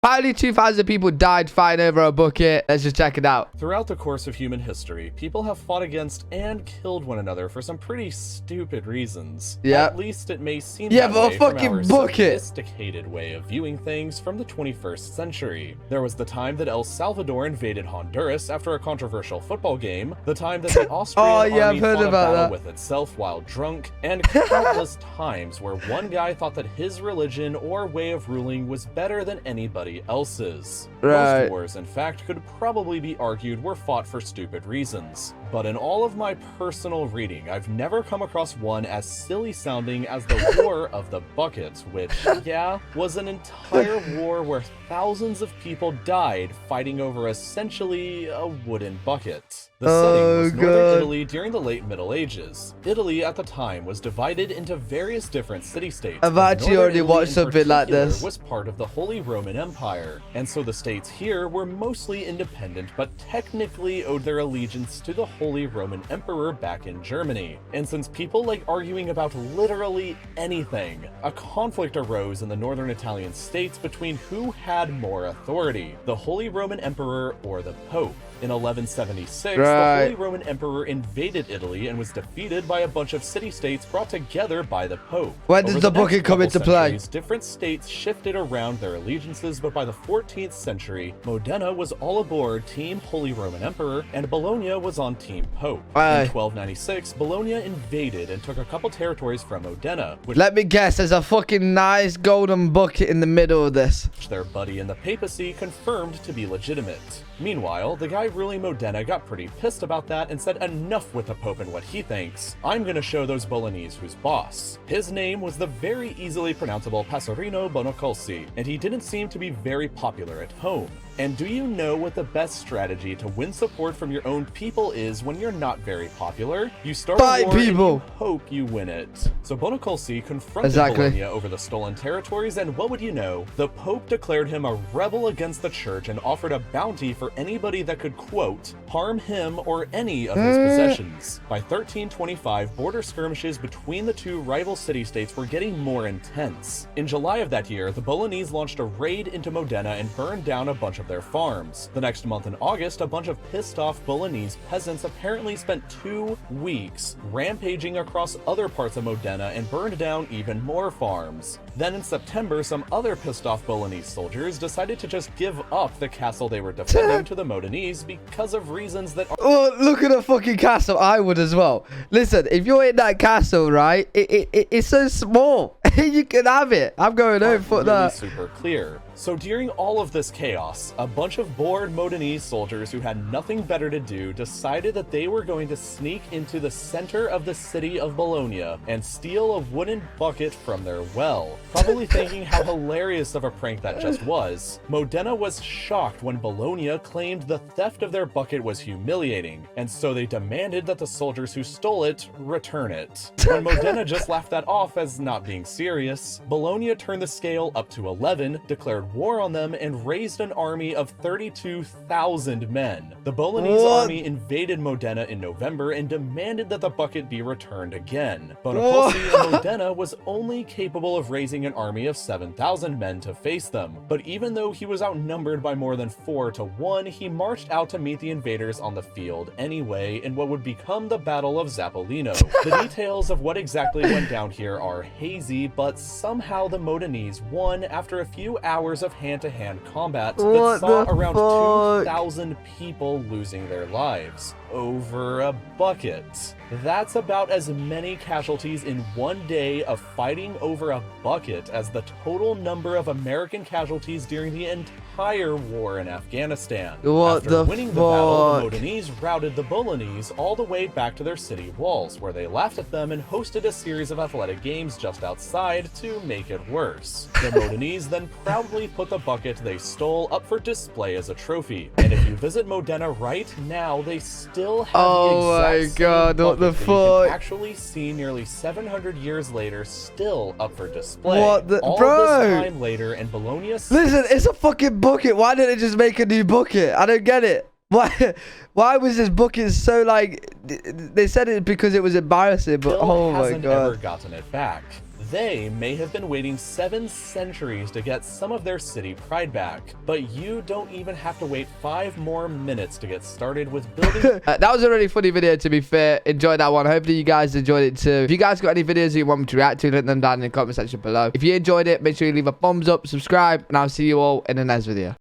Apparently 2,000 people died fighting over a bucket. Let's just check it out. Throughout the course of human history, people have fought against and killed one another for some pretty stupid reasons. Yeah. At least it may seem Yeah, that but a way from fucking our bucket. sophisticated way of viewing things from the 21st century. There was the time that El Salvador invaded Honduras after a controversial football game, the time that the Austrian army fought a battle with itself while drunk, and countless times where one guy thought that his religion or way of ruling was better than anybody else's. Right. Most wars, in fact, could probably be argued were fought for stupid reasons. But in all of my personal reading, I've never come across one as silly sounding as the War of the Bucket, which, yeah, was an entire war where thousands of people died fighting over essentially a wooden bucket. The setting was northern Italy during the late Middle Ages. Italy at the time was divided into various different city-states. I've actually already watched something like this. Was part of the Holy Roman Empire, and so the states here were mostly independent, but technically owed their allegiance to the Holy Roman Emperor back in Germany. And since people like arguing about literally anything, a conflict arose in the northern Italian states between who had more authority, the Holy Roman Emperor or the Pope. In 1176, the Holy Roman Emperor invaded Italy and was defeated by a bunch of city-states brought together by the Pope. When does the bucket come into play? Different states shifted around their allegiances, but by the 14th century, Modena was all aboard Team Holy Roman Emperor, and Bologna was on Team Pope. In 1296, Bologna invaded and took a couple territories from Modena, which let me guess, there's a fucking nice golden bucket in the middle of this. Their buddy in the papacy confirmed to be legitimate. Meanwhile, the guy ruling Modena got pretty pissed about that and said enough with the Pope and what he thinks. I'm gonna show those Bolognese who's boss. His name was the very easily pronounceable Passerino Bonocolsi, and he didn't seem to be very popular at home. And do you know what the best strategy to win support from your own people is when you're not very popular? You start a war and you hope you win it. So Bonocolsi confronted Bologna over the stolen territories, and what would you know? The Pope declared him a rebel against the church and offered a bounty for anybody that could, quote, harm him or any of his possessions. By 1325, border skirmishes between the two rival city-states were getting more intense. In July of that year, the Bolognese launched a raid into Modena and burned down a bunch of their farms. The next month in August, a bunch of pissed-off Bolognese peasants apparently spent 2 weeks rampaging across other parts of Modena and burned down even more farms. Then in September, some other pissed-off Bolognese soldiers decided to just give up the castle they were defending to the Modenese because of reasons that oh, look at the fucking castle. I would as well. Listen, if you're in that castle, right, it's so small. You can have it. I'm going home for that. Super clear. So during all of this chaos, a bunch of bored Modenese soldiers who had nothing better to do decided that they were going to sneak into the center of the city of Bologna and steal a wooden bucket from their well. Probably thinking how hilarious of a prank that just was, Modena was shocked when Bologna claimed the theft of their bucket was humiliating, and so they demanded that the soldiers who stole it return it. When Modena just laughed that off as not being serious, Bologna turned the scale up to 11, declared war on them, and raised an army of 32,000 men. The Bolognese army invaded Modena in November and demanded that the bucket be returned again. Bonocolsi in Modena was only capable of raising an army of 7,000 men to face them, but even though he was outnumbered by more than 4 to 1, he marched out to meet the invaders on the field anyway in what would become the Battle of Zappolino. The details of what exactly went down here are hazy, but somehow the Modenese won after a few hours of hand-to-hand combat that saw around 2,000 people losing their lives over a bucket. That's about as many casualties in one day of fighting over a bucket as the total number of American casualties during the entire war in Afghanistan. After winning the battle, the Modenese routed the Bolognese all the way back to their city walls, where they laughed at them and hosted a series of athletic games just outside to make it worse. The Modenese then proudly put the bucket they stole up for display as a trophy. And if you visit Modena right now, they still have the exact same bucket that you can actually see nearly 700 years later, still up for display. All this time later, and Bologna... Listen, it's a fucking bucket. Why didn't they just make a new bucket? I don't get it. Why was this bucket so, like... They said it because it was embarrassing, but oh my god. Hasn't ever gotten it back. They may have been waiting 7 centuries to get some of their city pride back, but you don't even have to wait 5 more minutes to get started with building. That was a really funny video, to be fair. Enjoyed that one. Hopefully you guys enjoyed it too. If you guys got any videos you want me to react to, let them down in the comment section below. If you enjoyed it, make sure you leave a thumbs up, subscribe, and I'll see you all in the next video.